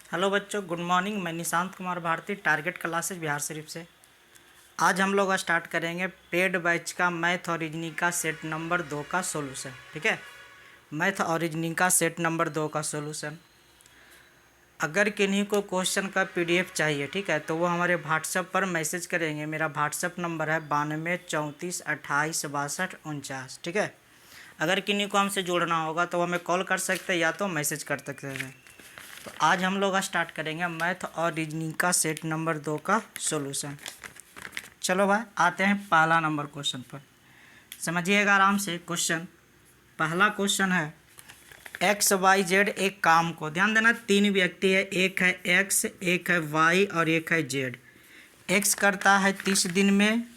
Hello बच्चों, good morning. मैं Nishant Kumar Bharti, target classes Bihar Sharif से। आज हम लोग स्टार्ट करेंगे पेड बैच का मैथ और रीजनिंग का सेट नंबर 2 का सॉल्यूशन। ठीक है, मैथ और रीजनिंग का सेट नंबर 2 का सॉल्यूशन। अगर किन्हीं को क्वेश्चन का पीडीएफ चाहिए, ठीक है, तो वो हमारे व्हाट्सएप पर मैसेज करेंगे। मेरा व्हाट्सएप नंबर है 92 34 28 62 49। ठीक है, अगर किन्हीं को हमसे जुड़ना होगा तो वो हमें कॉल कर सकते हैं या तो मैसेज कर सकते हैं। तो आज हम लोग स्टार्ट करेंगे मैथ और रीजनिंग का सेट नंबर 2 का सॉल्यूशन। चलो भाई, आते हैं पहला नंबर क्वेश्चन पर। समझिएगा आराम से क्वेश्चन। पहला क्वेश्चन है एक्स वाई जेड एक काम को, ध्यान देना, 3 व्यक्ति है, एक है एक्स, एक है वाई और एक है जेड। एक्स करता है 30 दिन में,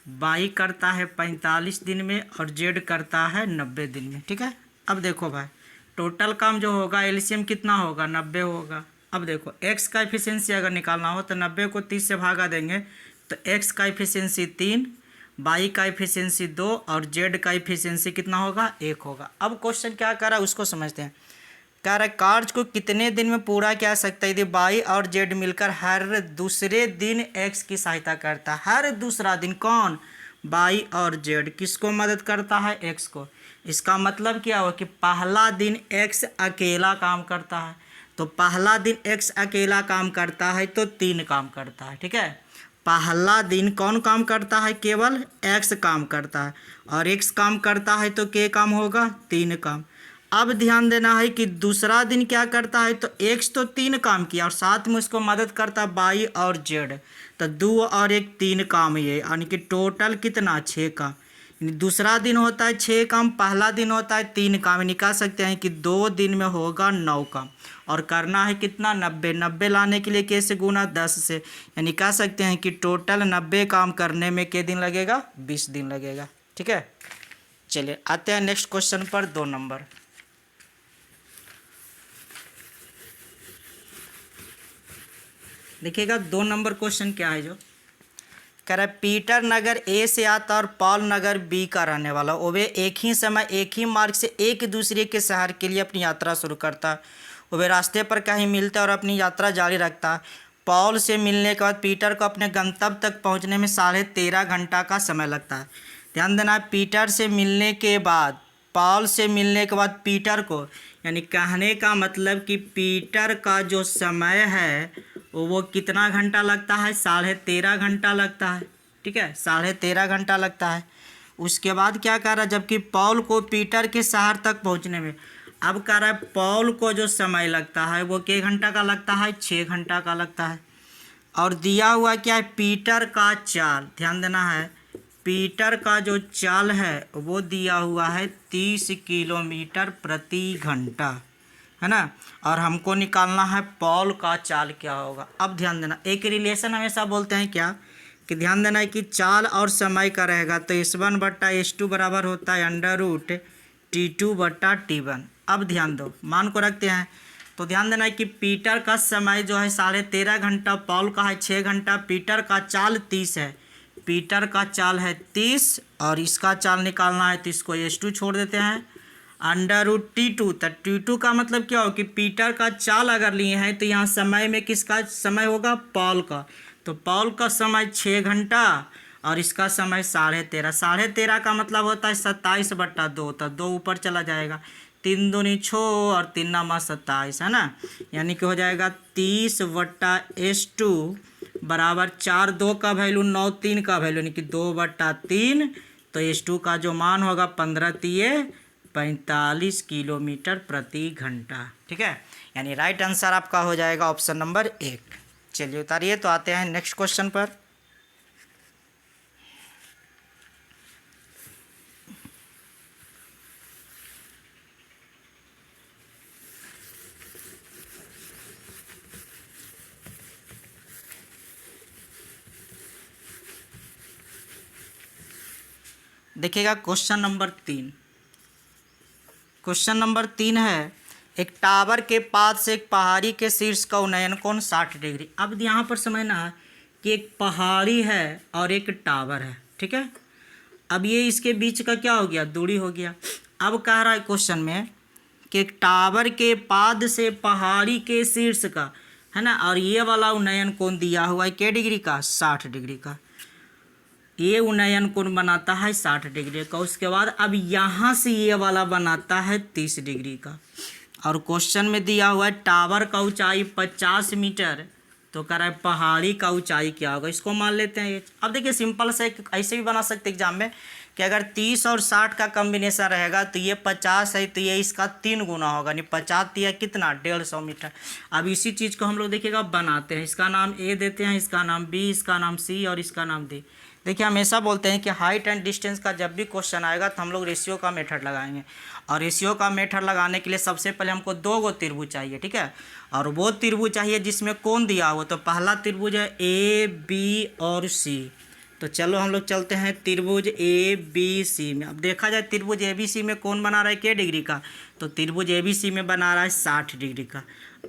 वाई करता है 45 दिन में और जेड करता है 90 दिन में। ठीक है, अब देखो भाई, टोटल काम जो होगा एलसीएम कितना होगा, 90 होगा। अब देखो एक्स का एफिशिएंसी अगर निकालना हो तो 90 को 30 से भागा देंगे तो एक्स का एफिशिएंसी 3, वाई का एफिशिएंसी 2 और जेड का एफिशिएंसी कितना होगा, 1 होगा। अब क्वेश्चन क्या कर रहा है उसको समझते हैं। कह रहा है कार्य को कितने दिन में पूरा किया सकता है यदि वाई और जेड मिलकर हर दूसरे दिन एक्स की सहायता करता है। हर दूसरा दिन कौन, वाई और जेड किसको मदद करता है, एक्स को। इसका मतलब क्या हुआ कि पहला दिन एक्स अकेला काम करता है, तो पहला दिन एक्स अकेला काम करता है तो 3 काम करता है। ठीक है, पहला दिन कौन काम करता है, केवल एक्स काम करता है, और एक्स काम करता है तो के काम होगा, 3 काम। अब ध्यान देना है कि दूसरा दिन क्या करता है, तो एक्स तो 3 काम किया और साथ में उसको मदद करता है वाई और जेड, तो 2 और 1 3 काम, ये यानी कि टोटल कितना, 6 काम। दूसरा दिन होता है 6 काम, पहला दिन होता है 3 काम। निकाल सकते हैं कि 2 दिन में होगा 9 काम और करना है कितना, 90। 90 लाने के लिए कैसे गुना, 10 से, यानी कह सकते हैं कि टोटल 90 काम करने में कितने दिन लगेगा, 20 दिन लगेगा। ठीक है, चलिए आते हैं नेक्स्ट क्वेश्चन पर, 2 नंबर। देखिएगा 2 नंबर क्वेश्चन क्या है, जो कह रहा है पीटर नगर ए से आता और पॉल नगर बी का रहने वाला, वो वे एक ही समय एक ही मार्ग से एक दूसरे के शहर के लिए अपनी यात्रा शुरू करता है। वो वे रास्ते पर कहीं मिलता है और अपनी यात्रा जारी रखता है। पॉल से मिलने के बाद पीटर को अपने गंतव्य तक पहुंचने में 13.5 घंटा का समय लगता है। ध्यान देना, पीटर से मिलने के बाद, पॉल से मिलने के बाद पीटर को, यानी कहने का मतलब कि पीटर का जो समय है वो कितना घंटा लगता है, 13.5 घंटा लगता है। ठीक है, 13.5 घंटा लगता है। उसके बाद क्या कर रहा है, जबकि पॉल को पीटर के शहर तक पहुंचने में, अब कह रहा है पॉल को जो समय लगता है वो कितने घंटा का लगता है, 6 घंटा का लगता है। और दिया हुआ क्या है, पीटर का चाल, ध्यान देना है, पीटर का जो चाल है वो दिया हुआ है 30 किलोमीटर प्रति घंटा, है ना। और हमको निकालना है पॉल का चाल क्या होगा। अब ध्यान देना, एक रिलेशन हमेशा बोलते हैं क्या, कि ध्यान देना है कि चाल और समय का रहेगा तो S1/S2 बराबर होता है √T2/T1। अब ध्यान दो, मान को रखते हैं तो ध्यान देना है कि पीटर का समय जो है 13.5 घंटा, पॉल का है 6 घंटा, पीटर का चाल 30 है, पीटर का चाल है 30 और इसका चाल निकालना है तो इसको S2 छोड़ देते हैं, √T2। तो T2 का मतलब क्या हो कि पीटर का चाल अगर लिए हैं तो यहाँ समय में किसका समय होगा, पॉल का। तो पॉल का समय 6 घंटा और इसका समय 13.5। 13.5 का मतलब होता है 27/2, तो 2 ऊपर चला जाएगा, 3 दूनी 6 और 3 नामा 27, है ना। यानी कि हो जाएगा 30/S2 बराबर 4 2 का वैल्यू 9 3 का वैल्यू, यानी कि 2/3। तो S2 का जो मान होगा 15×3=45 किलोमीटर प्रति घंटा। ठीक है, यानी राइट आंसर आपका हो जाएगा ऑप्शन नंबर 1। चलिए उतारिए, तो आते हैं नेक्स्ट क्वेश्चन पर। देखिएगा क्वेश्चन नंबर 3। क्वेश्चन नंबर 3 है, एक टावर के पास से एक पहाड़ी के शीर्ष का उन्नयन कोण 60 डिग्री। अब यहाँ पर समझना है कि एक पहाड़ी है और एक टावर है। ठीक है, अब ये इसके बीच का क्या हो गया, दूरी हो गया। अब कह रहा है क्वेश्चन में कि टावर के पाद से पहाड़ी के शीर्ष का, है ना, और ये वाला उन्नयन कोण दिया हुआ है क्या डिग्री का, 60 डिग्री का। ये उन्नयन कोण बनाता है 60 डिग्री का। उसके बाद अब यहाँ से ये वाला बनाता है 30 डिग्री का। और क्वेश्चन में दिया हुआ है टावर का ऊंचाई 50 मीटर, तो कह रहा है पहाड़ी का ऊंचाई क्या होगा, इसको मान लेते हैं। अब देखिए सिंपल से ऐसे भी बना सकते एग्जाम में कि अगर 30 और 60 का कॉम्बिनेशन रहेगा तो ये 50 है तो ये इसका 3 गुना होगा, नहीं 50 दिया कितना 150 मीटर। अब इसी चीज़ को हम लोग देखिएगा बनाते हैं, इसका नाम ए देते हैं, इसका नाम बी, इसका नाम सी और इसका नाम डी। देखिए हमेशा बोलते हैं कि हाइट एंड डिस्टेंस का जब भी क्वेश्चन आएगा तो हम लोग रेशियो का मेथड लगाएंगे। और रेशियो का मेथड लगाने के लिए सबसे पहले हमको 2 गो त्रिभुज चाहिए, ठीक है, और वो त्रिभुज चाहिए जिसमें कोण दिया हो। तो पहला त्रिभुज है ए बी और सी। तो चलो हम लोग चलते हैं त्रिभुज ए बी सी में। अब देखा जाए त्रिभुज ए बी सी में कौन बना रहा है क्या डिग्री का, तो त्रिभुज ए बी सी में बना रहा है 60 डिग्री का।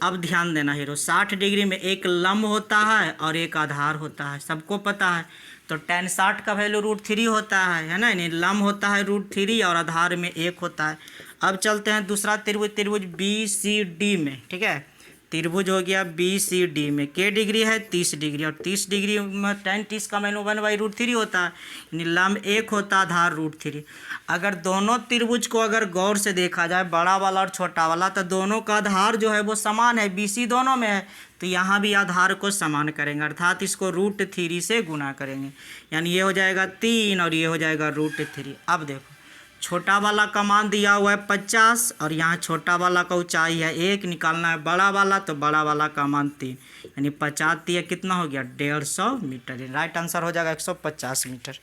अब ध्यान देना हीरो, 60 डिग्री में एक लंब होता है और एक आधार होता है, सबको पता है। तो tan 60 का वैल्यू √3 होता है ना, यानी लंब होता है √3 और आधार में 1 होता है। अब चलते हैं दूसरा त्रिभुज, त्रिभुज बी सी डी में, ठीक है। त्रिभुज हो गया बी सी डी में क्या डिग्री है 30 डिग्री, और 30 डिग्री में tan 30 का वैल्यू 1/√3 होता है, यानी लंब 1 होता है, आधार √3। अगर दोनों त्रिभुज को अगर गौर से देखा जाए, बड़ा वाला और छोटा वाला, तो दोनों का आधार जो है वो समान है, बी सी दोनों में है, तो यहाँ भी आधार को समान करेंगे, अर्थात इसको √3 से गुना करेंगे, यानी ये हो जाएगा 3 और ये हो जाएगा √3। अब देखो छोटा वाला का मान दिया हुआ है 50 और यहाँ छोटा वाला का ऊंचाई है 1, निकालना है बड़ा वाला, तो बड़ा वाला का मान 3, यानी 50 दिया कितना हो गया 150 मीटर। राइट आंसर हो जाएगा 150 मीटर,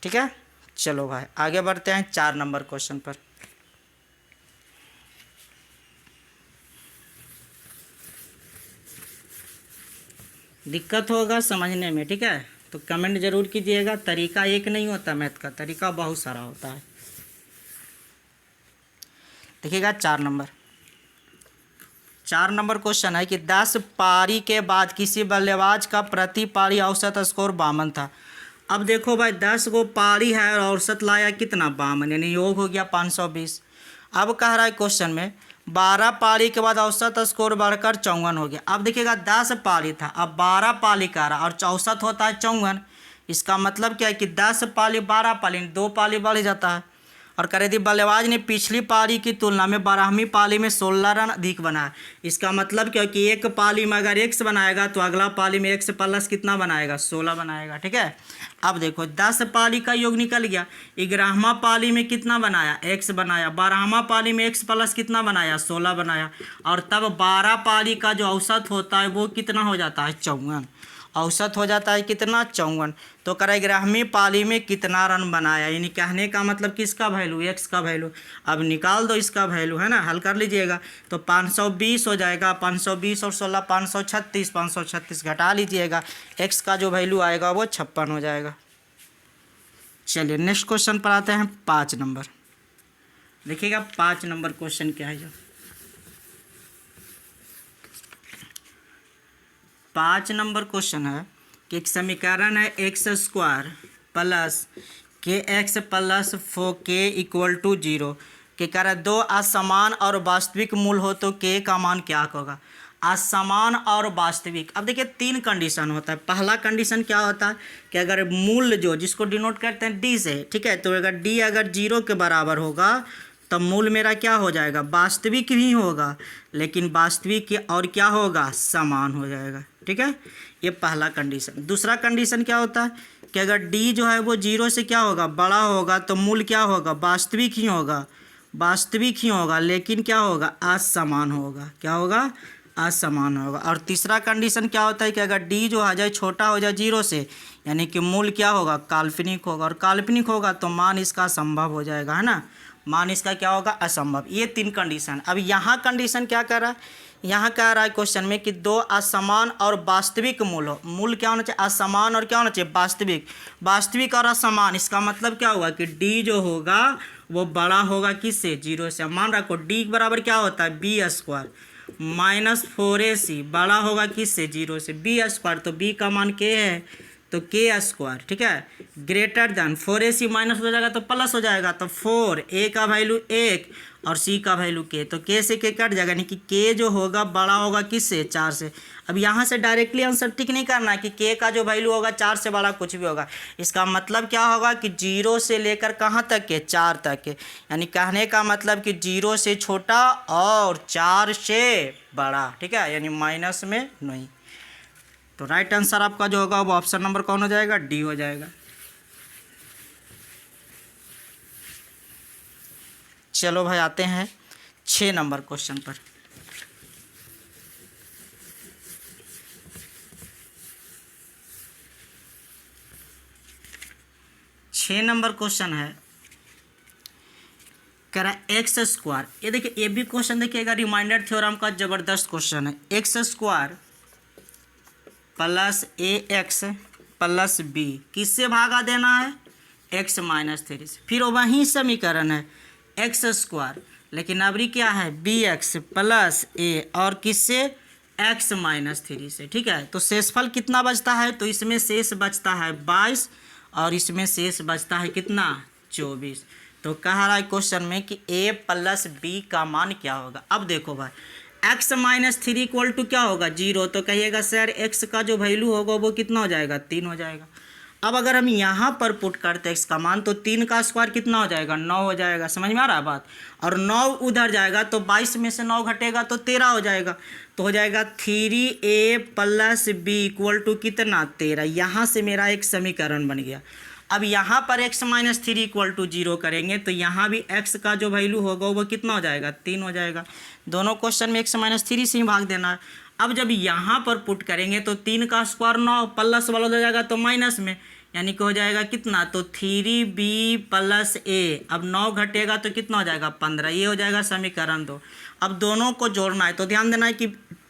ठीक है। चलो भाई आगे बढ़ते हैं 4 नंबर क्वेश्चन पर। दिक्कत होगा समझने में, ठीक है, तो कमेंट जरूर कीजिएगा। तरीका एक नहीं होता, मैथ का तरीका बहुत सारा होता है। देखिएगा 4 नंबर क्वेश्चन है कि 10 पारी के बाद किसी बल्लेबाज का प्रति पारी औसत स्कोर 52 था। अब देखो भाई 10 गो पारी है और औसत लाया कितना 52, यानी योग हो गया 520। अब कह रहा है क्वेश्चन में 12 पारी के बाद औसत स्कोर बढ़कर 54 हो गया। अब देखिएगा 10 पारी था, अब 12 पारी का रहा और औसत होता है 54। इसका मतलब क्या है कि 10 पाली 12 पाली 2 पाली बढ़ जाता है। और कह रहे थे बल्लेबाज ने पिछली पारी की तुलना में 12वीं पाली में 16 रन अधिक बनाया। इसका मतलब क्या है कि एक पाली में अगर x बनाएगा तो अगला पाली में x प्लस कितना बनाएगा 16 बनाएगा, ठीक है। अब देखो 10 पाली का योग निकल गया, 11वां पाली में कितना बनाया x बनाया, 12वां पाली में x प्लस कितना बनाया 16 बनाया, और तब 12 पाली का जो औसत होता है वो कितना हो जाता है 54। औसत हो जाता है कितना 54। तो करें 11वीं पाली में कितना रन बनाया, यानी कहने का मतलब किसका वैल्यू x का वैल्यू। अब निकाल दो इसका वैल्यू, है ना, हल कर लीजिएगा। तो 520 हो जाएगा, 520 और 16 536, 536 घटा लीजिएगा, x का जो वैल्यू आएगा वो 56 हो जाएगा। चलिए नेक्स्ट क्वेश्चन पर आते हैं 5 नंबर। देखिएगा 5 नंबर क्वेश्चन क्या है। जो 5 नंबर क्वेश्चन है कि एक समीकरण है x² plus kx plus 4k = 0 के कारण 2 असमान और वास्तविक मूल हो तो k का मान क्या होगा। असमान और वास्तविक, अब देखिए 3 कंडीशन होता है। पहला कंडीशन क्या होता है कि अगर मूल जो जिसको डिनोट करते हैं d से, ठीक है, तो अगर d अगर 0 के बराबर होगा तब मूल मेरा क्या हो जाएगा वास्तविक ही होगा, लेकिन वास्तविक और क्या होगा समान हो जाएगा, ठीक है। ये पहला कंडीशन। दूसरा कंडीशन क्या होता है कि अगर d जो है वो 0 से क्या होगा बड़ा होगा तो मूल क्या होगा वास्तविक ही होगा, वास्तविक ही होगा, लेकिन क्या होगा असमान होगा, क्या होगा असमान होगा। और तीसरा कंडीशन क्या होता है कि अगर d जो आ जाए छोटा हो जाए 0 से, यानी कि मूल क्या होगा काल्पनिक होगा, और काल्पनिक होगा तो मान इसका असंभव हो जाएगा, है ना, मान इसका क्या होगा असंभव। ये 3 कंडीशन। अब यहाँ कंडीशन क्या कर रहा है, यहाँ कह रहा है क्वेश्चन में कि 2 असमान और वास्तविक मूल हो। मूल क्या होना चाहिए असमान और क्या होना चाहिए वास्तविक, वास्तविक और असमान। इसका मतलब क्या होगा कि d जो होगा वो बड़ा होगा किससे 0 से। मान रखो d बराबर क्या होता है b² -4ac बड़ा होगा किससे 0 से b², तो b का मान क्या है तो के स्क्वायर, ठीक है, ग्रेटर देन 4ac माइनस हो जाएगा तो प्लस हो जाएगा, तो 4 a का वैल्यू 1 और c का वैल्यू k, तो k से k कट जाएगा, यानी कि k जो होगा बड़ा होगा किससे, 4 से। अब यहाँ से डायरेक्टली आंसर टिक नहीं करना है कि k का जो वैल्यू होगा 4 से बड़ा कुछ भी होगा। इसका मतलब क्या होगा कि 0 से लेकर कहाँ तक के, 4 तक के, यानी कहने का मतलब कि 0 से छोटा और 4 से बड़ा, ठीक है, यानी माइनस में नहीं। तो राइट आंसर आपका जो होगा वो ऑप्शन नंबर कौन हो जाएगा, डी हो जाएगा। चलो भाई आते हैं 6 नंबर क्वेश्चन पर। छः नंबर क्वेश्चन है, कह रहा है एक्स स्क्वायर। ये देखिए, ये भी क्वेश्चन देखिएगा रिमाइंडर थ्योरम का ज़बरदस्त क्वेश्चन है। एक्स स्क्वायर प्लस ए एक्स प्लस बी किससे भागा देना है, एक्स माइनस 3 से। फिर वही समीकरण है एक्स स्क्वायर, लेकिन अबरी क्या है, बी एक्स प्लस ए और किससे, एक्स माइनस 3 से, ठीक है। तो शेषफल कितना बचता है, तो इसमें शेष बचता है 22 और इसमें शेष बचता है कितना, 24। तो कह रहा है क्वेश्चन में कि a प्लस बी का मान क्या होगा। अब देखो भाई, x माइनस 3 इक्वल टू क्या होगा, 0, तो कहिएगा सर x का जो वैल्यू होगा वो कितना हो जाएगा, 3 हो जाएगा। अब अगर हम यहाँ पर पुट करते हैं x का मान, तो 3 का स्क्वायर कितना हो जाएगा, 9 हो जाएगा। समझ में आ रहा है बात, और 9 उधर जाएगा तो 22 में से 9 घटेगा तो 13 हो जाएगा। तो हो जाएगा 3a plus B equal to कितना, 13। यहाँ से मेरा एक समीकरण बन गया। अब यहाँ पर x माइनस 3 इक्वल टू 0 करेंगे तो यहाँ भी x का जो वैल्यू होगा वो कितना हो जाएगा, 3 हो जाएगा। दोनों क्वेश्चन में x माइनस 3 से ही भाग देना है। अब जब यहाँ पर पुट करेंगे तो 3 का स्क्वायर 9 प्लस वाला हो जाएगा तो माइनस में, यानी कि हो जाएगा कितना, तो 3b प्लस a। अब 9 घटेगा तो कितना हो जाएगा, 15। ये हो जाएगा समीकरण 2। अब दोनों को जोड़ना है तो ध्यान देना है कि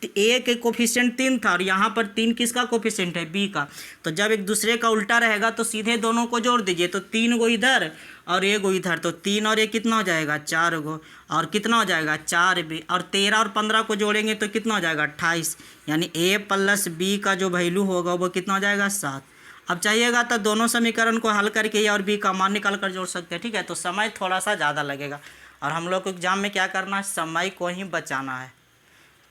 a के कोफिशिएंट 3 था और यहाँ पर 3 किसका कोफिशिएंट है, b का। तो जब एक दूसरे का उल्टा रहेगा तो सीधे दोनों को जोड़ दीजिए, तो 3 गो इधर और 1 गो इधर, तो 3 और 1 कितना हो जाएगा, 4 गो, और कितना हो जाएगा, 4b, और 13 और 15 को जोड़ेंगे तो कितना हो जाएगा, 28। यानी a प्लस b का जो वैल्यू होगा वो कितना हो जाएगा, 7। अब चाहिएगा तो दोनों समीकरण को हल करके ए और बी का मान निकाल कर जोड़ सकते हैं, ठीक है। तो समय थोड़ा सा ज़्यादा लगेगा और हम लोग को एग्जाम में क्या करना है, समय को ही बचाना है।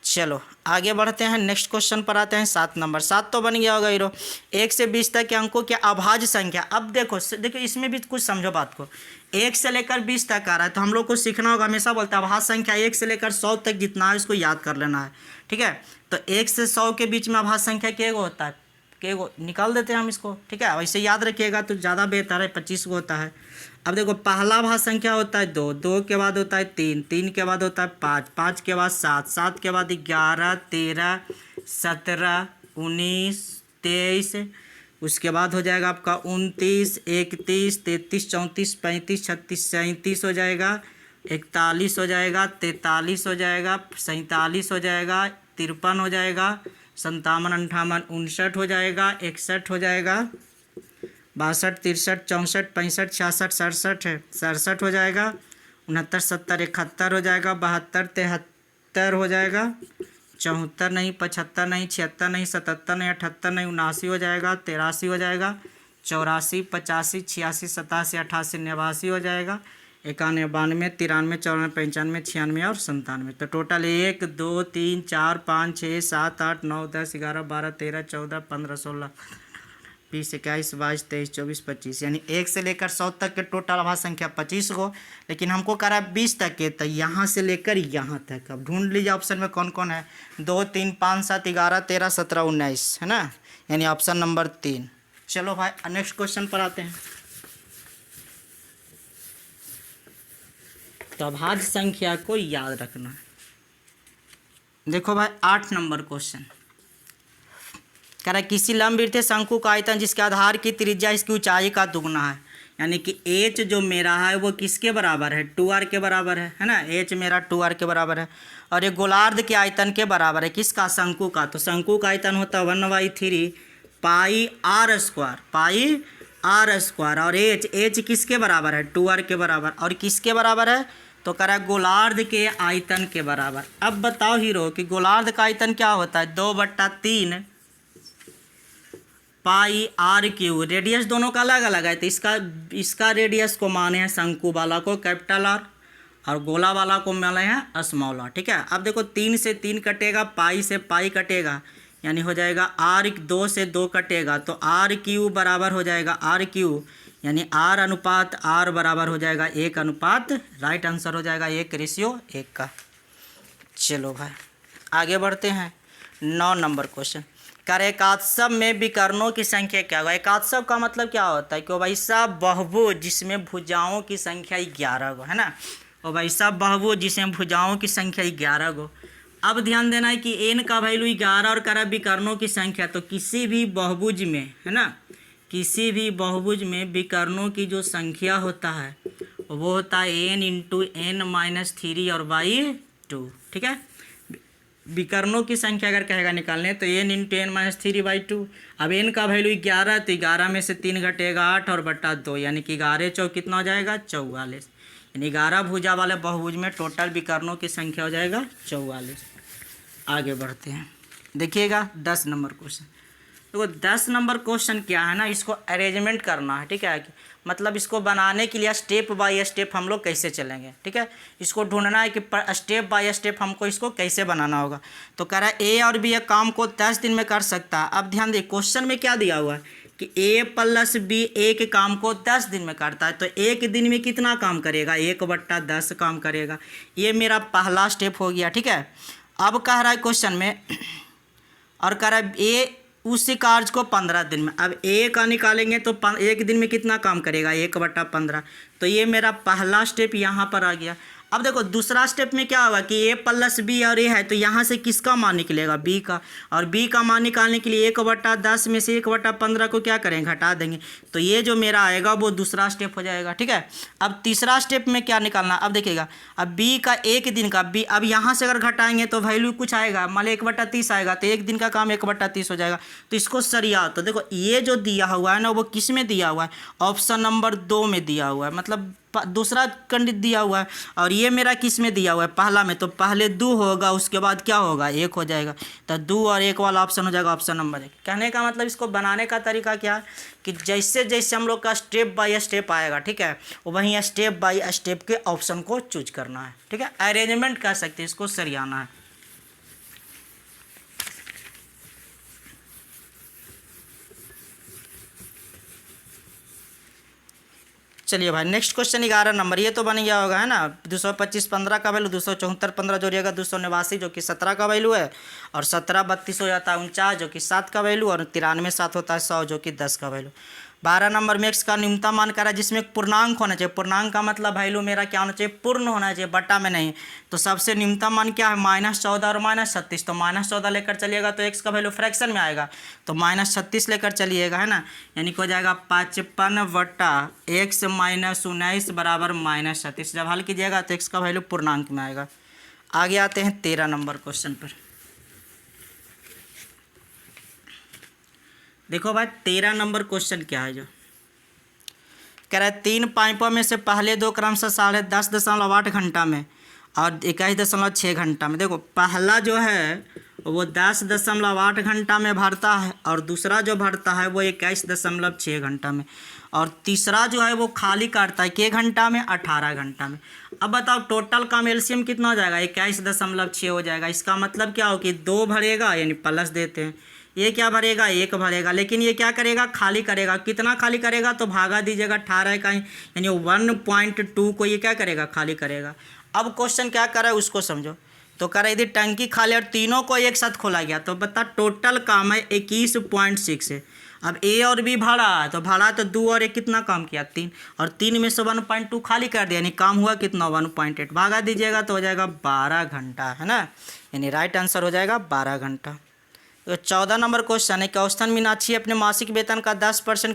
चलो आगे बढ़ते हैं, नेक्स्ट क्वेश्चन पर आते हैं। 7 नंबर, 7 तो बन गया होगा हीरो। 1 से 20 तक के अंकों की अभाज्य संख्या। अब देखो इसमें भी कुछ समझो बात को। 1 से लेकर 20 तक आ रहा है तो हम लोग को सीखना होगा, हमेशा बोलता है अभाज्य संख्या 1 से लेकर 100 तक जितना है उसको याद कर लेना है, ठीक है। तो 1 से 100 के बीच में अभाज्य संख्या क्या होता है, के गो निकाल देते हैं हम इसको, ठीक है। वैसे याद रखिएगा तो ज़्यादा बेहतर है, 25 को होता है। अब देखो पहला भाज्य संख्या होता है 2, 2 के बाद होता है 3, 3 के बाद होता है 5, 5 के बाद 7, 7 के बाद 11, 13, 17, 19, 23, उसके बाद हो जाएगा आपका 29, 31, 33, 34, 35, 36, 37 हो जाएगा, 41 हो जाएगा, 43 हो जाएगा, 47 हो जाएगा, 53 हो जाएगा, 57, 58, 59 हो जाएगा, 61 हो जाएगा, 62, 63, 64, 65, 66, 67 हो जाएगा, 69, 70, 71 हो जाएगा, 72, 73 हो जाएगा, 74 नहीं, 75 नहीं, 76 नहीं, 77 नहीं, 78 नहीं, 79 हो जाएगा, 83 हो जाएगा, 84, 85, 86, 87, 88, 89 हो जाएगा, 91, 92, 93, 94, 95, 96 और 97। तो टोटल 1, 2, 3, 4, 5, 6, 7, 8, 9, 10, 11, 12, 13, 14, 15, 16, 20, 21, 22, 23, 24, 25, यानी 1 से लेकर 100 तक के टोटल अभाज्य संख्या 25 को, लेकिन हमको करा 20 तक के, तो यहाँ से लेकर यहाँ तक। अब ढूंढ लीजिए ऑप्शन में कौन कौन है, 2, 3, 5, 7, 11, 13, 17, 19, है ना, यानी ऑप्शन नंबर 3। चलो भाई नेक्स्ट क्वेश्चन पर आते हैं। तो अभाज्य संख्या को याद रखना है। देखो भाई 8 नंबर क्वेश्चन कह रहा है किसी लंबवृत्तीय शंकु का आयतन जिसके आधार की त्रिज्या इसकी ऊंचाई का दुगना है, यानी कि h जो मेरा है वो किसके बराबर है, 2r के बराबर है ना, h मेरा 2r के बराबर है, और ये गोलार्ध के आयतन के बराबर है, किसका, शंकु का। तो शंकु का आयतन होता है 1/3 पाई r स्क्वायर, पाई r स्क्वायर, और h किसके बराबर है, 2r के बराबर, और किसके बराबर है, तो कह रहा है गोलार्ध के आयतन के बराबर। अब बताओ हीरो कि गोलार्ध का आयतन क्या होता है, 2/3 पाई आर क्यू, रेडियस दोनों का अलग अलग है, तो इसका रेडियस को माने हैं शंकु वाला को कैपिटल आर और गोला वाला को माने हैं स्मॉल आर। ठीक है, अब देखो 3 से 3 कटेगा, पाई से पाई कटेगा, यानी हो जाएगा आर 2 से 2 कटेगा, तो आर क्यू बराबर हो जाएगा आर क्यू, यानी आर अनुपात आर बराबर हो जाएगा 1 अनुपात, राइट आंसर हो जाएगा 1:1 का। चलो भाई आगे बढ़ते हैं। 9 नंबर क्वेश्चन, कर एकात्सव में विकर्णों की संख्या क्या होगा। एकात्सव का मतलब क्या होता है कि भाई साहब बहुभुज जिसमें भुजाओं की संख्या 11 गो है ना, और भाई साहब बहुभुज जिसमें भुजाओं की संख्या 11 गो। अब ध्यान देना है कि एन का वैल्यू 11 और करा विकर्णों की संख्या, तो किसी भी बहुभुज में है ना, किसी भी बहुभुज में विकर्णों की जो संख्या होता है वो होता है n इंटू एन माइनस 3 और बाई 2। ठीक है, विकर्णों की संख्या अगर कहेगा निकालने तो n इंटू एन माइनस 3/2। अब n का वैल्यू 11, तो 11 में से 3 घटेगा 8 और बटा 2, यानी कि 11 चौक कितना हो जाएगा 44, यानी 11 भुजा वाले बहुभुज में टोटल विकर्णों की संख्या हो जाएगा 44। आगे बढ़ते हैं, देखिएगा 10 नंबर क्वेश्चन। देखो 10 नंबर क्वेश्चन क्या है ना, इसको अरेंजमेंट करना है। ठीक है, मतलब इसको बनाने के लिए स्टेप बाय स्टेप हम लोग कैसे चलेंगे। ठीक है, इसको ढूंढना है कि स्टेप बाय स्टेप हमको इसको कैसे बनाना होगा। तो कह रहा है ए और बी एक काम को 10 दिन में कर सकता है। अब ध्यान दे क्वेश्चन में क्या दिया हुआ है कि ए प्लस बी एक काम को 10 दिन में करता है, तो एक दिन में कितना काम करेगा 1/10 काम करेगा। ये मेरा पहला स्टेप हो गया। ठीक है, अब कह रहा है क्वेश्चन में, और कह रहा है ए उसी कार्य को 15 दिन में। अब ए का निकालेंगे तो एक दिन में कितना काम करेगा 1/15, तो ये मेरा पहला स्टेप यहाँ पर आ गया। अब देखो दूसरा स्टेप में क्या होगा कि ए प्लस बी और ए है, तो यहाँ से किसका मान निकलेगा बी का, और बी का मान निकालने के लिए 1/10 में से 1/15 को क्या करेंगे घटा देंगे, तो ये जो मेरा आएगा वो दूसरा स्टेप हो जाएगा। ठीक है, अब तीसरा स्टेप में क्या निकालना, अब देखिएगा अब बी का एक दिन का बी, अब यहाँ से अगर घटाएंगे तो वैल्यू कुछ आएगा, मान लो 1/30 आएगा, तो एक दिन का काम 1/30 हो जाएगा। तो इसको सरिया, तो देखो ये जो दिया हुआ है ना वो किस में दिया हुआ है, ऑप्शन नंबर 2 में दिया हुआ है, मतलब दूसरा कंडित दिया हुआ है, और ये मेरा किस में दिया हुआ है पहला में, तो पहले 2 होगा उसके बाद क्या होगा 1 हो जाएगा, तो 2 और 1 वाला ऑप्शन हो जाएगा ऑप्शन नंबर 1। कहने का मतलब इसको बनाने का तरीका क्या है कि जैसे जैसे हम लोग का स्टेप बाय स्टेप आएगा, ठीक है, वहीं स्टेप बाय स्टेप के ऑप्शन को चूज करना है। ठीक है, अरेंजमेंट कह सकते हैं, इसको सरियाना है। चलिए भाई नेक्स्ट क्वेश्चन 11 नंबर, ये तो बन गया होगा है ना। 225 15 का वैल्यू, 274 15 जोड़िएगा 289 जो कि 17 का वैल्यू है, और 17 32 हो जाता है 49 जो कि 7 का वैल्यू, और 93 7 होता है 100 जो कि 10 का वैल्यू। 12 नंबर में एक्स का न्यूनतम मान करा जिसमें पूर्णांक होना चाहिए। पूर्णांक का मतलब वैल्यू मेरा क्या होना चाहिए पूर्ण होना चाहिए, बटा में नहीं। तो सबसे न्यूनतम मान क्या है -14 और -36, तो -14 लेकर चलिएगा तो एक्स का वैल्यू फ्रैक्शन में आएगा, तो -36 लेकर चलिएगा है ना, यानी कि हो जाएगा 55/x - 19 बराबर -36। जब हल कीजिएगा तो एक्स का वैल्यू पूर्णांक में आएगा। आगे आते हैं 13 नंबर क्वेश्चन पर। देखो भाई 13 नंबर क्वेश्चन क्या है, जो कह रहा है 3 पाइपों में से पहले 2 क्रमशः 10.8 घंटा में और 21.6 घंटा में। देखो पहला जो है वो 10.8 घंटा में भरता है, और दूसरा जो भरता है वो 21.6 घंटा में, और तीसरा जो है वो खाली काटता है कितने घंटा में 18 घंटा में। अब बताओ टोटल काम एलसीएम कितना हो जाएगा 21.6 हो जाएगा। इसका मतलब क्या हो कि 2 भरेगा, यानी प्लस देते हैं, ये क्या भरेगा 1 भरेगा, लेकिन ये क्या करेगा खाली करेगा। कितना खाली करेगा तो भागा दीजिएगा 18 का, यानी 1.2 को ये क्या करेगा खाली करेगा। अब क्वेश्चन क्या कर रहा है उसको समझो। तो कह रहा है यदि टंकी खाली और तीनों को एक साथ खोला गया तो बता टोटल काम है 21.6 है। अब ए और बी भाड़ा है, तो भाड़ा तो 2 और 1 कितना काम किया 3, और 3 में से 1.2 खाली कर दिया, यानी काम हुआ कितना 1.8, भागा दीजिएगा तो हो जाएगा 12 घंटा है ना, यानी राइट आंसर हो जाएगा 12 घंटा। तो 14 नंबर क्वेश्चन है कि औसतन मीनाक्षी अपने मासिक वेतन का 10%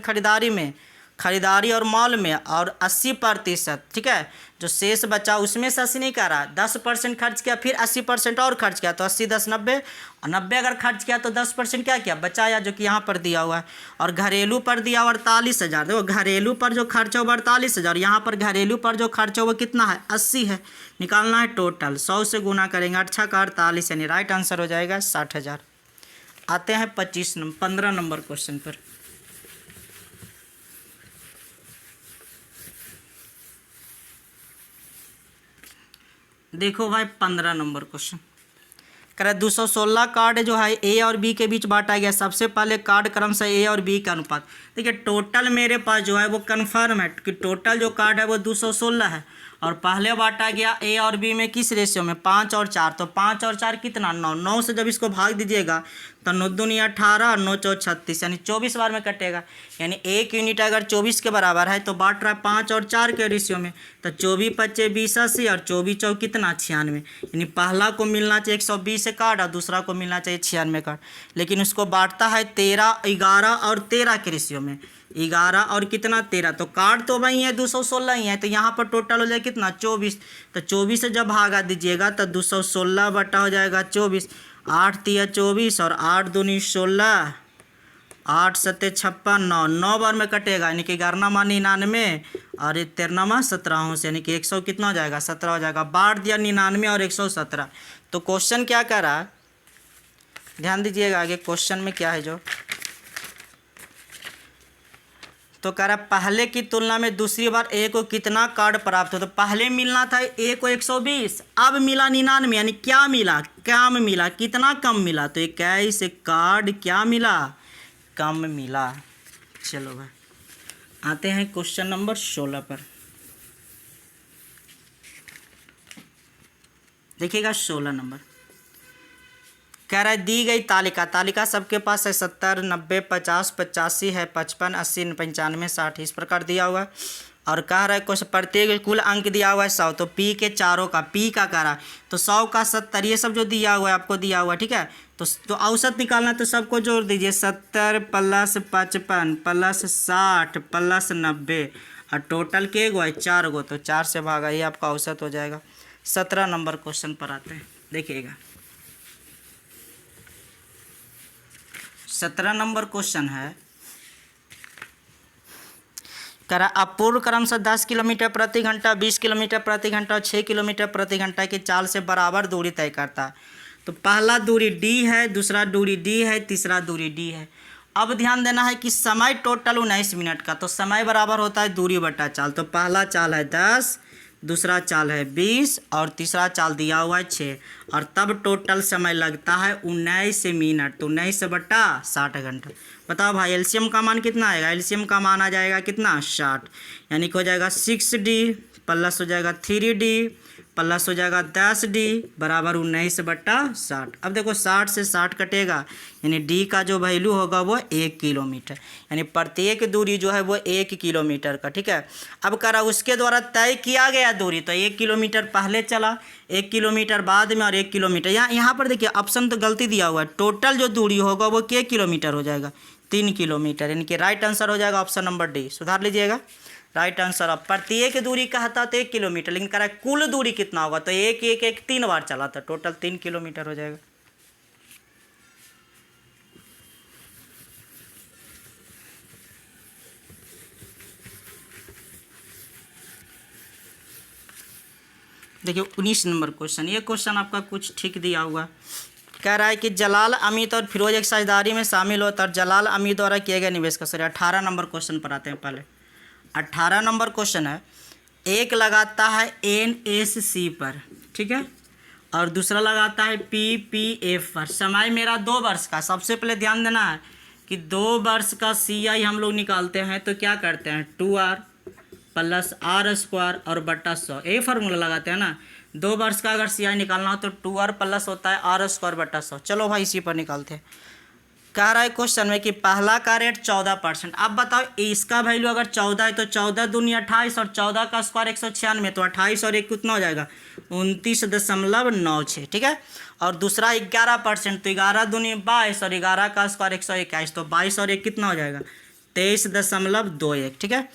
खरीदारी और मॉल में और 80%, ठीक है, जो शेष बचा उसमें से 80 नहीं कर रहा, 10% खर्च किया, फिर 80% और खर्च किया, तो 80 10 90, और 90 अगर खर्च किया तो 10% क्या किया बचाया, जो कि यहाँ पर दिया हुआ है। और घरेलू पर दिया 48,000। देखो घरेलू पर जो खर्च हो 48,000, यहाँ पर घरेलू पर जो खर्च हो वो कितना है 80 है, निकालना है टोटल, 100 से गुना करेंगे, 8 का 48, यानी राइट आंसर हो जाएगा 60,000। आते हैं 15 नंबर क्वेश्चन पर। देखो भाई 15 नंबर क्वेश्चन कह रहा है 216 कार्ड जो है ए और बी के बीच बांटा गया। सबसे पहले कार्ड क्रमशः ए और बी का अनुपात। देखिए टोटल मेरे पास जो है वो कन्फर्म है कि टोटल जो कार्ड है वो 216 है और पहले बांटा गया ए और बी में किस रेशियो में 5 और 4। तो 5 और 4 कितना 9। 9 से जब इसको भाग दीजिएगा तो 9 दूनी 18 9 चौ 36 यानी 24 बार में कटेगा। यानी एक यूनिट अगर 24 के बराबर है तो बांट रहा है 5 और 4 के रेशियो में। तो 24 पच्चे 20 80 और 24 चौ कितना 96। यानी पहला को मिलना चाहिए 120 कार्ड और दूसरा को मिलना चाहिए 96 कार्ड। लेकिन उसको बांटता है 13 11 और 13 के रेशियो में। 11 और कितना 13। तो कार्ड तो वही है 216 ही है। तो यहाँ पर टोटल हो जाए कितना 24। तो 24 से जब भागा दीजिएगा तो 216 बटा हो जाएगा 24। 8 तिया 24 और 8 दूनी 16 8 सत्ते 56 9 9 बार में कटेगा। यानी कि 11 मा 99 और 13 मा 17 से यानी कि 100 कितना हो जाएगा 17 हो जाएगा। बांट दिया 99 और 117। तो क्वेश्चन क्या कर रहा है ध्यान दीजिएगा आगे क्वेश्चन में क्या है जो तो कह रहा पहले की तुलना में दूसरी बार ए को कितना कार्ड प्राप्त हो। तो पहले मिलना था ए को 120 अब मिला 99 यानी क्या मिला कम मिला। कितना कम मिला तो 21 कार्ड क्या मिला कम मिला। चलो भाई आते हैं क्वेश्चन नंबर 16 पर। देखिएगा 16 नंबर कह रहा है दी गई तालिका सबके पास है 70 90 50 85 है 55 80 95 60 इस प्रकार दिया हुआ है। और कह रहा है कुछ प्रत्येक कुल अंक दिया हुआ है 100। तो पी के चारों का पी का कह रहा है तो 100 का 70 ये सब जो दिया हुआ है आपको दिया हुआ है ठीक है। तो औसत निकालना तो सबको जोड़ दीजिए 70 प्लस 55 प्लस 60 प्लस 90 और टोटल के गो है 4 गो। तो 4 से भागा ये आपका औसत हो जाएगा। 17 नंबर क्वेश्चन पर आते हैं देखिएगा 17 नंबर क्वेश्चन है करा अपूर्ण क्रम से 10 किलोमीटर प्रति घंटा 20 किलोमीटर प्रति घंटा और 6 किलोमीटर प्रति घंटा की चाल से बराबर दूरी तय करता है। तो पहला दूरी d है दूसरा दूरी d है तीसरा दूरी d है। अब ध्यान देना है कि समय टोटल 19 मिनट का। तो समय बराबर होता है दूरी बटा चाल। तो पहला चाल है 10 दूसरा चाल है 20 और तीसरा चाल दिया हुआ है 6 और तब टोटल समय लगता है 19 मिनट। तो 19 बटा 60 घंटा। बताओ भाई एलसीएम का मान कितना आएगा। एलसीएम का मान आ जाएगा कितना 60 यानी कि हो जाएगा 6d प्लस हो जाएगा 3d प्लस हो जाएगा 10d बराबर 19 बटा 60। अब देखो 60 से 60 कटेगा यानी d का जो वैल्यू होगा वो 1 किलोमीटर। यानी प्रत्येक दूरी जो है वो 1 किलोमीटर का ठीक है। अब करा उसके द्वारा तय किया गया दूरी तो 1 किलोमीटर पहले चला 1 किलोमीटर बाद में और 1 किलोमीटर यहाँ पर देखिए ऑप्शन तो गलती दिया हुआ है। टोटल जो दूरी होगा वो क्या किलोमीटर हो जाएगा 3 किलोमीटर। यानी कि राइट आंसर हो जाएगा ऑप्शन नंबर डी। सुधार लीजिएगा राइट आंसर। अब प्रत्येक दूरी कहता तो 1 किलोमीटर लेकिन कह रहा है कुल दूरी कितना होगा तो 1 1 1 3 बार चला था टोटल 3 किलोमीटर हो जाएगा। देखिए 19 नंबर क्वेश्चन। ये क्वेश्चन आपका कुछ ठीक दिया हुआ कह रहा है कि जलाल अमित और फिरोज एक साझेदारी में शामिल होता और जलाल अमित द्वारा किए गए निवेश का सर 18 नंबर क्वेश्चन पर आते हैं। पहले 18 नंबर क्वेश्चन है एक लगाता है NSC पर ठीक है और दूसरा लगाता है PPF पर। समय मेरा 2 वर्ष का। सबसे पहले ध्यान देना है कि 2 वर्ष का CI हम लोग निकालते हैं तो क्या करते हैं 2R प्लस R स्क्वायर और बट्टा 100 ये फार्मूला लगाते हैं ना। 2 वर्ष का अगर CI निकालना हो तो 2R प्लस होता है R स्क्वायर बट्टा 100। चलो भाई इसी पर निकालते हैं। कह रहा है क्वेश्चन में कि पहला का रेट 14%। अब बताओ इसका वैल्यू अगर 14 है तो 14 दूनी 28 और 14 का स्क्वायर 196 तो 28 और 1 कितना हो जाएगा 29.96 ठीक है। और दूसरा 11% तो 11 दूनी 22 और 11 का स्क्वायर 121 तो 22 और 1 कितना हो जाएगा 23.21 ठीक है।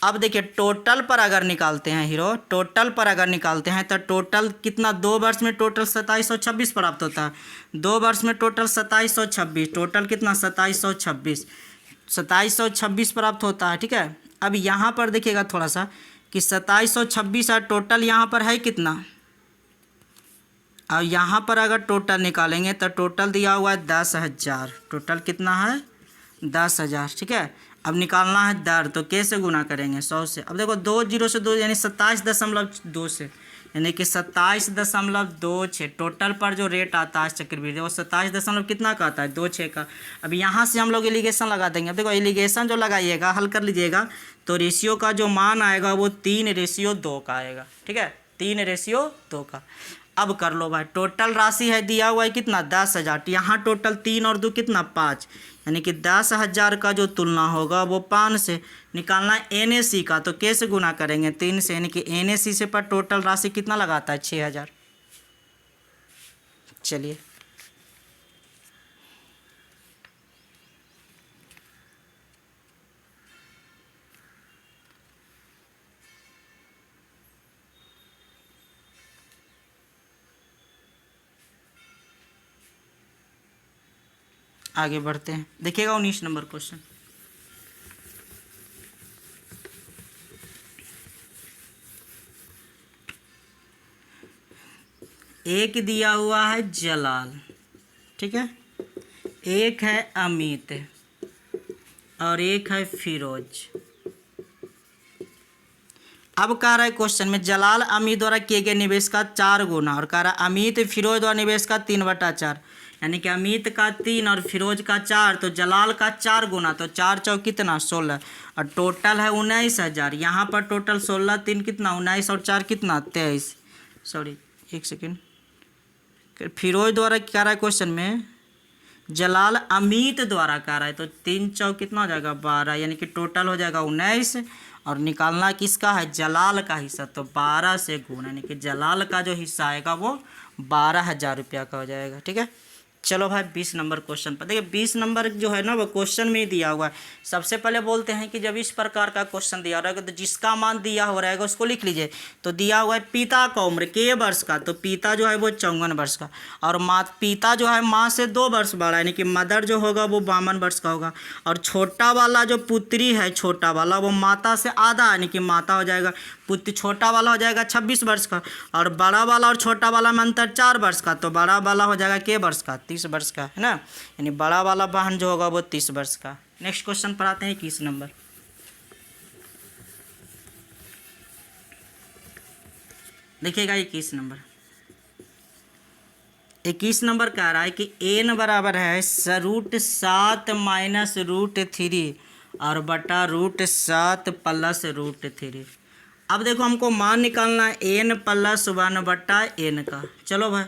अब देखिए टोटल पर अगर निकालते हैं हीरो टोटल पर अगर निकालते हैं तो टोटल कितना 2 वर्ष में टोटल 2726 प्राप्त होता है। 2 वर्ष में टोटल 2726 टोटल कितना 2726 प्राप्त होता है ठीक है। अब यहाँ पर देखिएगा थोड़ा सा कि 2726 और टोटल यहाँ पर है कितना। और यहाँ पर अगर टोटल निकालेंगे तो टोटल दिया हुआ है 10,000। टोटल कितना है 10,000 ठीक है। अब निकालना है दर तो कैसे गुना करेंगे 100 से। अब देखो 2 0 से 2 यानी 27.2 से यानी कि 27.26 टोटल पर जो रेट आता है चक्रवृद्धि वो 27 दशमलव कितना का आता है 26 का। अब यहाँ से हम लोग एलिगेशन लगा देंगे। अब देखो एलिगेशन जो लगाइएगा हल कर लीजिएगा तो रेशियो का जो मान आएगा वो 3:2 का आएगा। ठीक है, 3:2 का। अब कर लो भाई, टोटल राशि है दिया हुआ है कितना 10,000, यहाँ टोटल 3 और 2 कितना 5, यानी कि 10,000 का जो तुलना होगा वो 5 से निकालना है NAC का, तो कैसे गुना करेंगे 3 से, यानी कि NAC से पर टोटल राशि कितना लगाता है 6,000। चलिए आगे बढ़ते हैं। देखिएगा 19 नंबर क्वेश्चन। एक दिया हुआ है जलाल, ठीक है, एक है अमित और एक है फिरोज। अब कह रहा है क्वेश्चन में जलाल अमित द्वारा किए गए निवेश का 4 गुना और कह रहा है अमित फिरोज द्वारा निवेश का 3/4, यानी कि अमित का 3 और फिरोज का 4 तो जलाल का 4 गुना, तो 4 चौक कितना 16 और टोटल है 19,000। यहाँ पर टोटल 16 3 कितना 19 और 4 कितना 23, सॉरी एक सेकेंड। फिरोज द्वारा कह रहा है क्वेश्चन में जलाल अमित द्वारा कह रहा है, तो 3 चौक कितना हो जाएगा 12, यानी कि टोटल हो जाएगा 19 और निकालना किसका है जलाल का हिस्सा, तो 12 से गुना, यानी कि जलाल का जो हिस्सा आएगा वो 12,000 रुपया का हो जाएगा। ठीक है, चलो भाई 20 नंबर क्वेश्चन पर देखिए। 20 नंबर जो है ना वो क्वेश्चन में ही दिया हुआ है। सबसे पहले बोलते हैं कि जब इस प्रकार का क्वेश्चन दिया रहेगा तो जिसका मान दिया हो रहेगा उसको लिख लीजिए। तो दिया हुआ है पिता का उम्र के वर्ष का, तो पिता जो है वो 54 वर्ष का और माता पिता जो है माँ से 2 वर्ष बड़ा, यानी कि मदर जो होगा वो 52 वर्ष का होगा और छोटा वाला जो पुत्री है छोटा वाला वो माता से आधा, यानी कि माता हो जाएगा पुत्र छोटा वाला हो जाएगा 26 वर्ष का और बड़ा वाला और छोटा वाला में अंतर 4 वर्ष का, तो बड़ा वाला हो जाएगा के वर्ष का 30 वर्ष का, है ना, यानी बड़ा वाला बहन जो होगा वो 30 वर्ष का। नेक्स्ट क्वेश्चन पर आते हैं 21 नंबर। देखिएगा 21 नंबर। 21 नंबर कह रहा है कि n बराबर है √7 माइनस √3 और बटा √7 प्लस √3। अब देखो हमको मान निकालना है n प्लस 1 बटा n का। चलो भाई,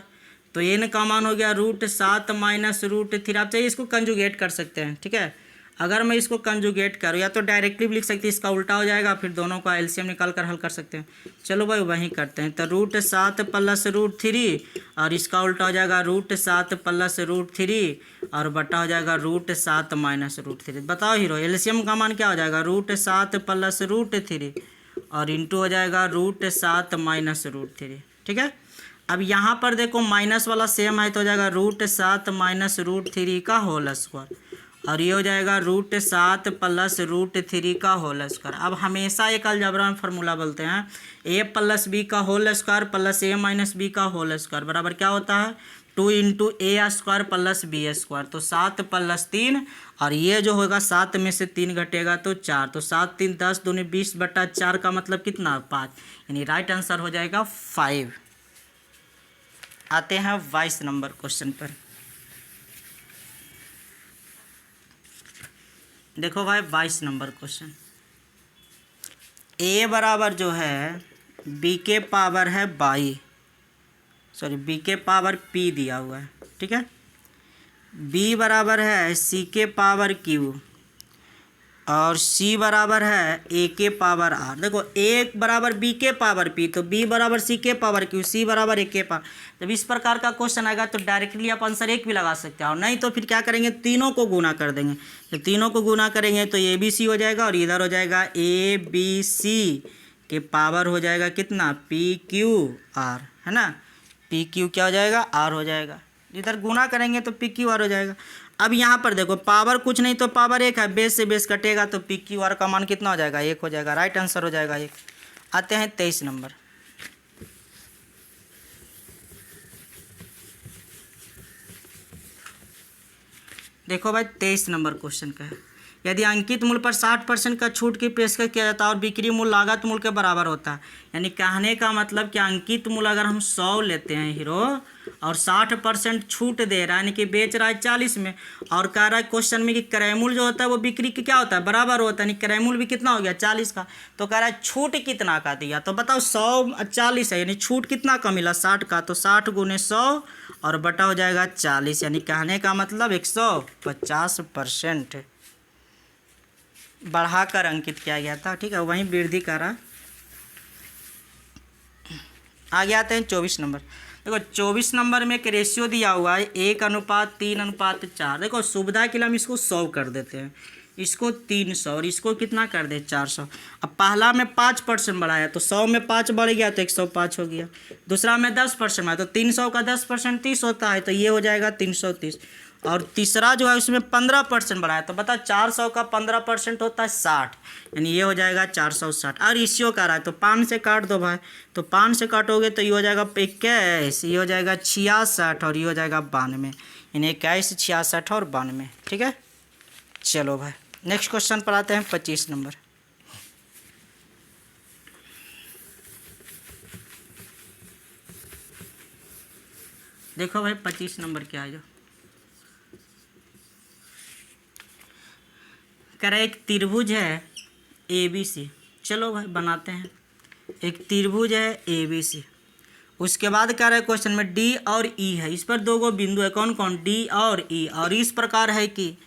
तो n का मान हो गया √7 माइनस √3। आप चाहिए इसको कंजुगेट कर सकते हैं। ठीक है, अगर मैं इसको कंजुगेट करूँ या तो डायरेक्टली भी लिख सकते हैं, इसका उल्टा हो जाएगा, फिर दोनों का एलसीएम निकाल कर हल कर सकते हैं। चलो भाई वहीं करते हैं, तो √7 प्लस √3 और इसका उल्टा हो जाएगा √7 प्लस √3 और बटा हो जाएगा √7 माइनस √3। बताओ हीरो एलसीएम का मान क्या हो जाएगा √7 प्लस √3 और इंटू हो जाएगा √7 माइनस √3। ठीक है, अब यहाँ पर देखो माइनस वाला सेम है तो हो जाएगा √7 माइनस √3 का होल स्क्वायर और ये हो जाएगा √7 प्लस √3 का होल स्क्वायर। अब हमेशा एक अलजेब्रा में फार्मूला बोलते हैं a प्लस बी का whole square plus a minus B का होल स्क्वायर बराबर क्या होता है 2 into a square plus B square, तो 7 प्लस 3 और ये जो होगा 7 में से 3 घटेगा तो 4, तो 7 3 10 दूनी 20 बटा 4 का मतलब कितना 5, यानी राइट आंसर हो जाएगा 5। आते हैं 22 नंबर क्वेश्चन पर। देखो भाई 22 नंबर क्वेश्चन। a बराबर जो है b के पावर है 22, सॉरी b के पावर p दिया हुआ है। ठीक है, b बराबर है c के पावर q और c बराबर है a के पावर r। देखो a बराबर b के पावर p, तो b बराबर c के पावर q, c बराबर a के पावर। जब इस प्रकार का क्वेश्चन आएगा तो डायरेक्टली आप आंसर 1 भी लगा सकते हैं और नहीं तो फिर क्या करेंगे तीनों को गुना कर देंगे। जब तीनों को गुना करेंगे तो a b c हो जाएगा और इधर हो जाएगा a b c के पावर हो जाएगा कितना p q r, है ना, p q क्या हो जाएगा r हो जाएगा। इधर गुना करेंगे तो p q r हो जाएगा। अब यहाँ पर देखो पावर कुछ नहीं तो पावर 1 है, बेस से बेस कटेगा तो पी क्यू आर का मान कितना हो जाएगा 1 हो जाएगा, राइट आंसर हो जाएगा 1। आते हैं 23 नंबर। देखो भाई 23 नंबर क्वेश्चन का है यदि अंकित मूल्य पर 60% का छूट की पेशकश किया जाता है और बिक्री मूल्य लागत मूल्य के बराबर होता है, यानी कहने का मतलब कि अंकित मूल्य अगर हम 100 लेते हैं हीरो और 60% छूट दे रहा है, यानी कि बेच रहा है 40 में, और कह रहा है क्वेश्चन में कि क्रय मूल्य जो होता है वो बिक्री की क्या होता है, बराबर होता है, यानी क्रय मूल्य भी कितना हो गया 40 का। तो कह रहा है छूट कितना का दिया, तो बताओ 100 40 है, यानी छूट कितना का मिला 60 का, तो 60 गुने 100 और बटा हो जाएगा 40, यानी कहने का मतलब 150% बढ़ाकर अंकित किया गया था। ठीक है, वहीं वृद्धि करा। आगे आते हैं 24 नंबर। देखो 24 नंबर में एक रेशियो दिया हुआ है 1:3:4। देखो सुविधा के लिए हम इसको 100 कर देते हैं, इसको 300 और इसको कितना कर दे 400। अब पहला में 5% बढ़ाया तो 100 में 5 बढ़ गया तो 105 हो गया। दूसरा में 10% बढ़ाया तो 300 का 10% 30 होता है, तो ये हो जाएगा 330। और तीसरा जो है उसमें 15% बढ़ाया तो बता 400 का 15% होता है 60, यानी ये हो जाएगा 460। और रेशियो का रहा है तो 5 से काट दो भाई, तो 5 से काटोगे तो ये हो जाएगा 21, ये हो जाएगा 66 और ये हो जाएगा 92, यानी 21, 66 और 92। ठीक है, चलो भाई नेक्स्ट क्वेश्चन पर आते हैं 25 नंबर। देखो भाई 25 नंबर क्या है, जो कह रहा है एक त्रिभुज है ABC। चलो भाई बनाते हैं। एक त्रिभुज है ABC, उसके बाद कह रहा है क्वेश्चन में D और E है, इस पर दो गो बिंदु है, कौन कौन D और E, और इस प्रकार है कि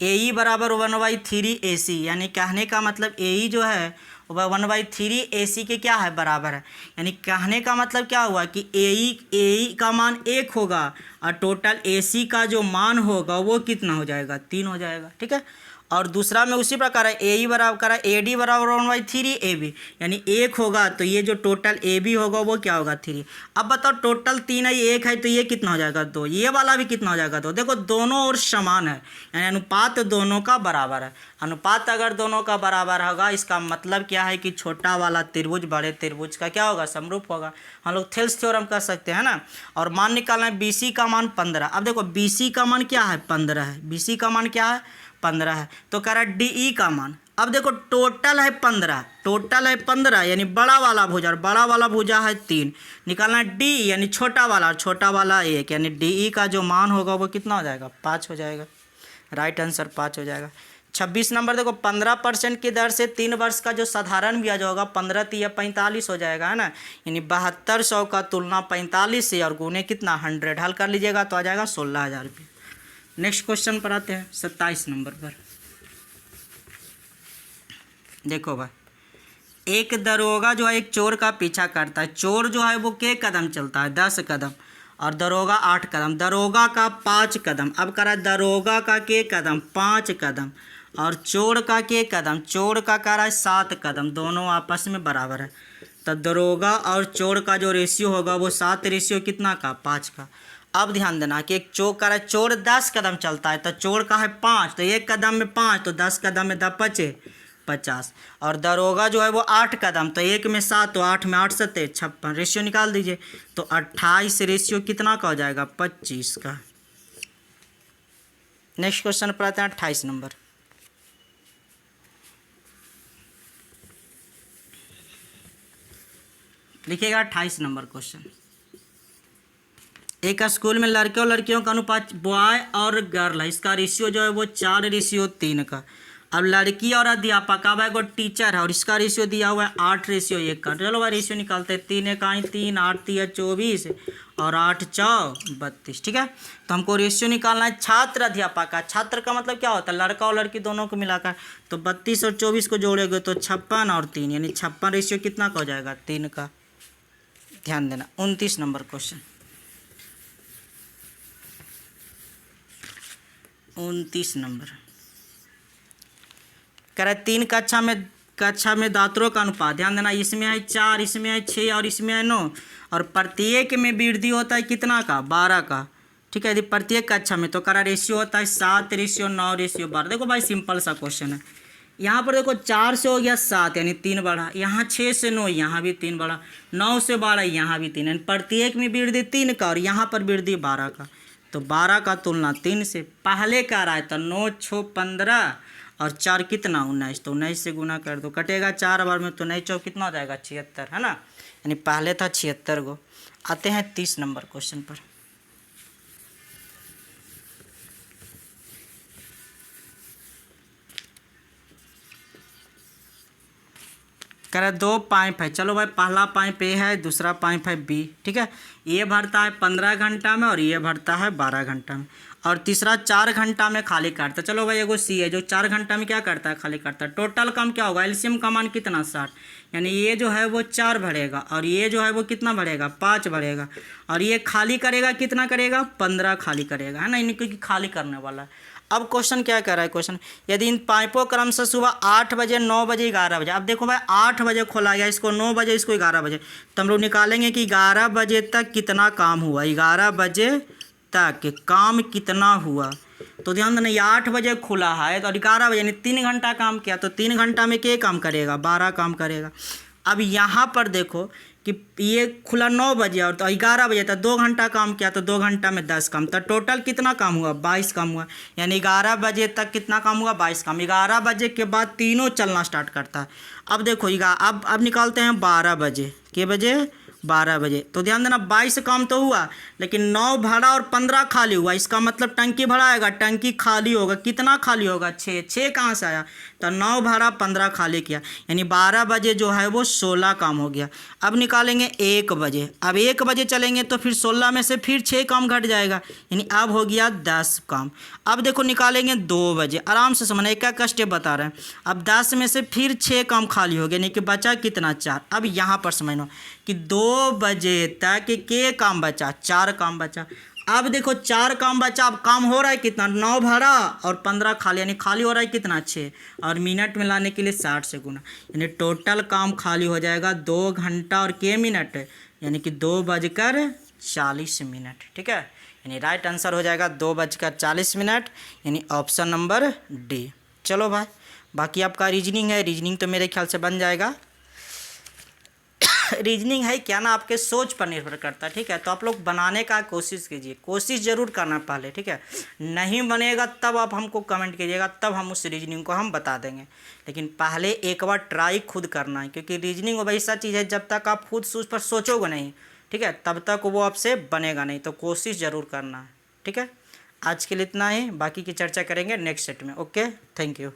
AE बराबर 1/3 AC, यानी कहने का मतलब AE जो है वह 1/3 AC के क्या है बराबर है, यानी कहने का मतलब क्या हुआ कि AE का मान 1 होगा और टोटल AC का जो मान होगा वो कितना हो जाएगा 3 हो जाएगा। ठीक है, और दूसरा में उसी प्रकार है AE बराबर AD बराबर 1/3 AB, यानी 1 होगा तो ये जो टोटल AB होगा वो क्या होगा 3। अब बताओ टोटल 3 है, 1 है तो ये कितना हो जाएगा 2, ये वाला भी कितना हो जाएगा 2। देखो दोनों और समान है, यानी अनुपात दोनों का बराबर है। अनुपात अगर दोनों का बराबर होगा इसका मतलब क्या है कि छोटा वाला त्रिभुज बड़े त्रिभुज का क्या होगा समरूप होगा। हम लोग थेल्स थ्योरम कर सकते हैं ना। और मान निकालना है BC का मान 15। अब देखो BC का मान क्या है 15 है, BC का मान क्या है 15 है, तो कह रहा है DE का मान। अब देखो टोटल है 15, टोटल है 15 यानी बड़ा वाला भुजा, और बड़ा वाला भुजा है 3, निकालना है D यानी छोटा वाला, और छोटा वाला 1, यानी DE का जो मान होगा वो कितना हो जाएगा 5 हो जाएगा। राइट आंसर 5 हो जाएगा। 26 नंबर देखो 15% की दर से 3 वर्ष का जो साधारण ब्याज होगा 15 या 45 हो जाएगा, है ना, यानी 7200 का तुलना 45 से और गुने कितना 100, हल कर लीजिएगा तो आ जाएगा 16,000 रुपये। नेक्स्ट क्वेश्चन पर आते हैं 27 नंबर पर। देखो भाई एक दरोगा जो है एक चोर का पीछा करता है, चोर जो है वो के कदम चलता है 10 कदम और दरोगा 8 कदम, दरोगा का 5 कदम। अब कह रहा है दरोगा का के कदम 5 कदम और चोर का के कदम, चोर का कह रहा है 7 कदम, दोनों आपस में बराबर है। तो दरोगा और चोर का जो रेशियो होगा वो 7 रेशियो कितना का 5 का। अब ध्यान देना कि एक चोर का चोर 10 कदम चलता है तो चोर का है 5, तो 1 कदम में 5 तो 10 कदम में 10 × 50, और दरोगा जो है वो 8 कदम तो 1 में 7 तो 8 में 8 × 7 = 56, रेशियो निकाल दीजिए तो 28 रेशियो कितना का हो जाएगा 25 का। नेक्स्ट क्वेश्चन पर आते हैं 28 नंबर। लिखिएगा 28 नंबर क्वेश्चन। एक स्कूल में लड़के और लड़कियों का अनुपात बॉय और गर्ल है, इसका रेशियो जो है वो 4:3 का। अब लड़की और अध्यापक, अब है टीचर है और इसका रेशियो दिया हुआ है 8:1 का। चलो भाई रेशियो निकालते हैं, 3 × 1 3, 8 × 3 24 और 8 × 4 32। ठीक है, तो हमको रेशियो निकालना है छात्र अध्यापक का। छात्र का मतलब क्या होता है लड़का और लड़की दोनों को मिलाकर, तो 32 और 24 को जोड़ेंगे तो 56 और 3, यानी 56 रेशियो कितना का हो जाएगा 3 का। ध्यान देना 29 नंबर क्वेश्चन। 29 नंबर कह रहा है 3 कक्षा में दात्रों का अनुपात, ध्यान देना इसमें है 4, इसमें है 6 और इसमें है 9, और प्रत्येक में वृद्धि होता है कितना का 12 का। ठीक है, यदि प्रत्येक कक्षा में तो कह रहा रेशियो होता है 7:9:12। देखो भाई सिंपल सा क्वेश्चन है। यहाँ पर देखो 4 से हो गया 7 यानी 3 बढ़ा, यहाँ 6 से 9 यहाँ भी 3 बढ़ा, 9 से 12 यहाँ भी 3, यानी प्रत्येक में वृद्धि 3 का और यहाँ पर वृद्धि 12 का। तो 12 का तुलना 3 से, पहले का रहा है तो 9 × 6 = 15 और 4 कितना 19, तो 19 से गुना कर दो, कटेगा 4 बार में, तो 9 चौक कितना हो जाएगा 76, है ना। यानी पहले था 76 गो। आते हैं 30 नंबर क्वेश्चन पर। कह रहा 2 पाइप है, चलो भाई पहला पाइप ए है, दूसरा पाइप है बी, ठीक है। ये भरता है 15 घंटा में और ये भरता है 12 घंटा में, और तीसरा 4 घंटा में खाली करता है। चलो भाई एगो सी है जो 4 घंटा में क्या करता है, खाली करता है। टोटल काम क्या होगा, एलसीएम का मान कितना 60, यानी ये जो है वो 4 भरेगा और ये जो है वो कितना भरेगा 5 भरेगा, और ये खाली करेगा कितना करेगा 15 खाली करेगा, है ना, इनकी खाली करने वाला है। अब क्वेश्चन क्या कह रहा है, क्वेश्चन यदि इन पाइपों क्रम से सुबह 8 बजे 9 बजे 11 बजे, अब देखो भाई 8 बजे खोला गया, इसको 9 बजे इसको 11 बजे, तो हम लोग निकालेंगे कि 11 बजे तक कितना काम हुआ, 11 बजे तक काम कितना हुआ। तो ध्यान देना, ये 8 बजे खुला है तो 11 बजे यानी 3 घंटा काम किया, तो 3 घंटा में क्या काम करेगा 12 काम करेगा। अब यहाँ पर देखो कि ये खुला 9 बजे और तो 11 बजे तक 2 घंटा काम किया, तो 2 घंटा में 10 काम, तो टोटल कितना काम हुआ 22 काम हुआ। यानी 11 बजे तक कितना काम हुआ 22 काम। 11 बजे के बाद तीनों चलना स्टार्ट करता है। अब देखो अब निकालते हैं 12 बजे के बजे 12 बजे, तो ध्यान देना 22 काम तो हुआ, लेकिन 9 भरा और 15 खाली हुआ, इसका मतलब टंकी भरा आएगा, टंकी खाली होगा, कितना खाली होगा 6 कहाँ से आया, तो 9 भरा 15 खाली किया, यानी 12 बजे जो है वो 16 काम हो गया। अब निकालेंगे 1 बजे, अब 1 बजे चलेंगे तो फिर 16 में से फिर 6 काम घट जाएगा, यानी अब हो गया 10 काम। अब देखो निकालेंगे 2 बजे, आराम से समझना, एक का स्टेप बता रहे हैं। अब 10 में से फिर 6 काम खाली हो गया, यानी कि बचा कितना 4। अब यहाँ पर समझना कि 2 बजे तक के काम बचा 4 काम बचा। अब देखो 4 काम बचा, अब काम हो रहा है कितना 9 भरा और 15 खाली, यानी खाली हो रहा है कितना 6, और मिनट में लाने के लिए 60 से गुना, यानी टोटल काम खाली हो जाएगा 2 घंटा और के मिनट, यानी कि 2:40 ठीक है। यानी राइट आंसर हो जाएगा 2:40, यानी ऑप्शन नंबर डी। चलो भाई बाकी आपका रीजनिंग है, रीजनिंग तो मेरे ख्याल से बन जाएगा। रीजनिंग है क्या ना, आपके सोच पर निर्भर करता है, ठीक है। तो आप लोग बनाने का कोशिश कीजिए, कोशिश ज़रूर करना पहले, ठीक है। नहीं बनेगा तब आप हमको कमेंट कीजिएगा, तब हम उस रीजनिंग को हम बता देंगे, लेकिन पहले एक बार ट्राई खुद करना है, क्योंकि रीजनिंग वो ऐसा चीज़ है जब तक आप खुद उस पर सोचोगे नहीं, ठीक है, तब तक वो आपसे बनेगा नहीं। तो कोशिश ज़रूर करना है, ठीक है। आज के लिए इतना ही, बाकी की चर्चा करेंगे नेक्स्ट सेट में। Okay, thank you.